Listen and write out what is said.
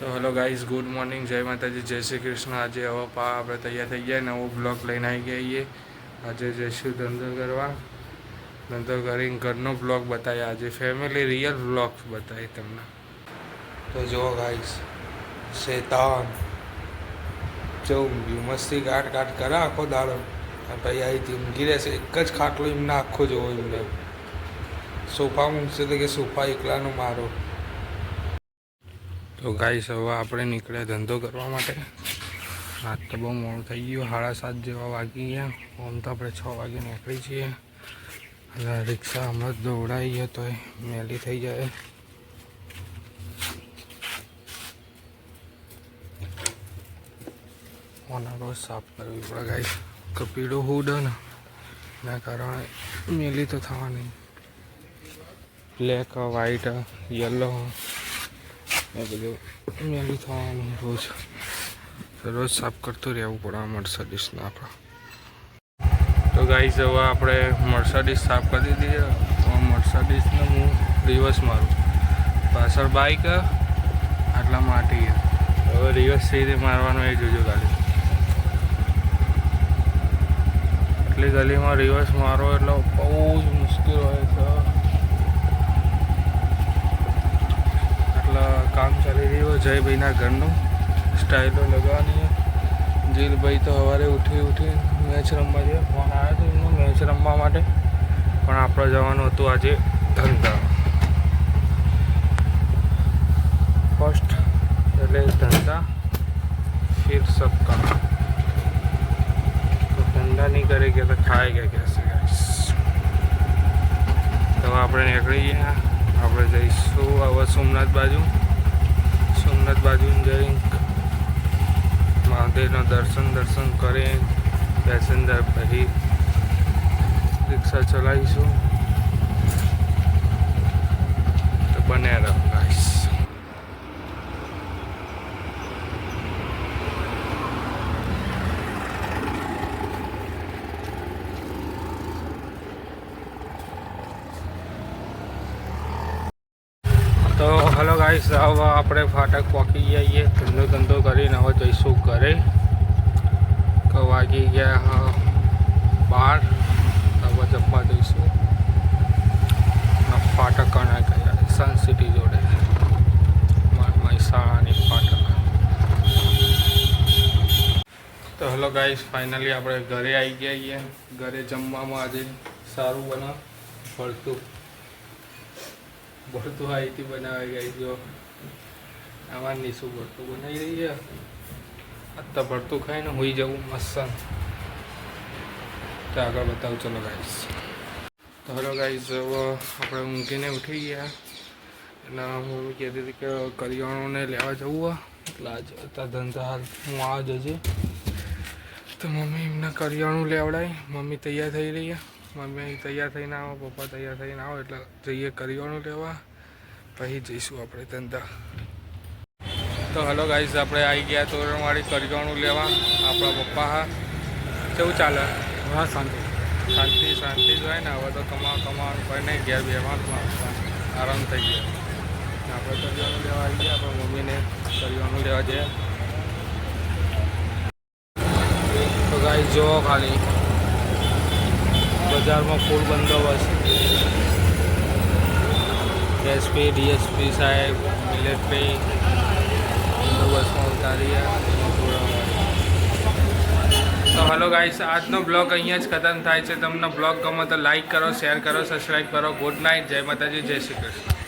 તો hello guys, good morning, જય માતાજી, જય શ્રી કૃષ્ણ. આજે હવે આપણે તૈયાર થઈ ગયા, નવો બ્લોગ લઈને આવી ગયા છીએ. આજે જઈશું ધંધો કરવા. ધંધો કરીને ઘરનો બ્લોગ બતાવીએ. આજે ફેમિલી રિયલ બ્લોગ બતાવીએ તમને. તો જુઓ ગાઈઝ, શેતાન જવું મસ્તી કાટ કરે આખો દાડો. પછી અહીંથી ઊંઘી રહેશે. એક જ ખાટલો એમને આખો જોવો એમને. સોફા મૂકશે તો કે સોફા એકલાનો મારો. તો ગાઈસ, હવે આપણે નીકળ્યા ધંધો કરવા માટે. આજ તો બહુ મોડું થઈ ગયું, 7:30 જેવા વાગી ગયા. આમ તો આપણે 6 વાગે નીકળી છીએ. એટલે રિક્ષા હમણાં જ દોડાવીએ તો મેલી થઈ જાય. ઓના રોજ સાફ કરવી પડે ગાઈસ. કપીડો હુડ ને એના કારણે મેલી તો થવાની. બ્લેક, વ્હાઈટ, યલો એ બધું મેલી થવાનું રોજ સાફ કરતું રહેવું પડે આ મર્સિડીઝને આપણે. તો ગાઈસ, હવે આપણે મર્સિડીઝ સાફ કરી દઈએ. મર્સિડીઝને હું રિવર્સ મારું, પાછળ બાઇક, આટલા માટી. હવે રિવર્સ સીધે મારવાનું એ જોજો ગાડી. એટલી ગલીમાં રિવર્સ મારો એટલે બહુ જ મુશ્કેલ હોય છે. કામ ચાલી રહ્યું જયભાઈના ઘરનું. સ્ટાઇલો લગાવવાની. જીલભાઈ તો સવારે ઉઠી મેચ રમવા જઈએ. ફોન આવ્યો હતો એમનો મેચ રમવા માટે, પણ આપણે જવાનું હતું આજે ધંધા. ફર્સ્ટ એટલે ધંધા, ફિર સબકા. તો ધંધા નહીં કરે કે તો ખાય કે કહેશે ગાઈસ. તો આપણે નીકળી ગયા. આપણે જઈશું હવે સોમનાથ બાજુ જઈ મહાદેવના દર્શન કરી પેસેન્જર પછી રિક્ષા ચલાવીશું. તો બને રહો ગાઈસ. તો હલો ગાઈસ, હવે આપણે ફાટક પહોંચી જઈએ. ધંધો કરીને હવે જઈશું ઘરે. વાગી ગયા 12. હવે જમવા જઈશું ફાટક અને સન સિટી જોડે મહેસાણાની ફાટક. તો હલો ગાઈસ, ફાઇનલી આપણે ઘરે આવી ગયા છીએ. ઘરે જમવામાં આજે સારું બને. ભરતું અહીંથી બનાવી ગઈ. જો આમાં શું ભરતું બનાવી રહી છે. આજ તો ભરતું ખાઈને હોઈ જવું મસ્ત. તો આગળ બતાવું ચલો ગાઈસ. તો હલો ગાઈસ, હવે આપણે ઊંઘીને ઉઠી ગયા. એટલે મમ્મી કહેતી હતી કે કરિયાણુંને લેવા જવું. એટલે આજે હતા ધંધા હાલ હું આ જજે. તો મમ્મી એમને કરિયાણું લેવડાય. મમ્મી તૈયાર થઈ રહી. મમ્મી તૈયાર થઈને આવો, પપ્પા તૈયાર થઈને આવો એટલે જઈએ કરિયાણું લેવા. પછી જઈશું આપણે ધંધા. તો હલો ગાઈસ, આપણે આવી ગયા તોરણવાળી કરિયાણું લેવા. આપણા પપ્પા હા કેવું ચાલે? હા, શાંતિ જ હોય ને. હવે તો કમાવાનું કોઈ નહીં, ઘેર બેવાનું આરામ થઈ ગયો. આપણે કરિયાણું લેવા આવી ગયા. આપણા મમ્મીને કરિયાણું લેવા જઈએ. તો ગાઈસ જુઓ ખાલી બજારમાં ફૂલ બંદોબસ્ત. એસપી ડીએસપી સાહેબ મિલિટરી બંદોબસ્તમાં ઉતારીએ. તો હલો ગાઈસ, આજનો બ્લોગ અહીંયા જ ખતમ થાય છે. તમને બ્લોગ ગમે તો લાઈક કરો, શેર કરો, સબસ્ક્રાઈબ કરો. ગુડ નાઇટ, જય માતાજી, જય શ્રી કૃષ્ણ.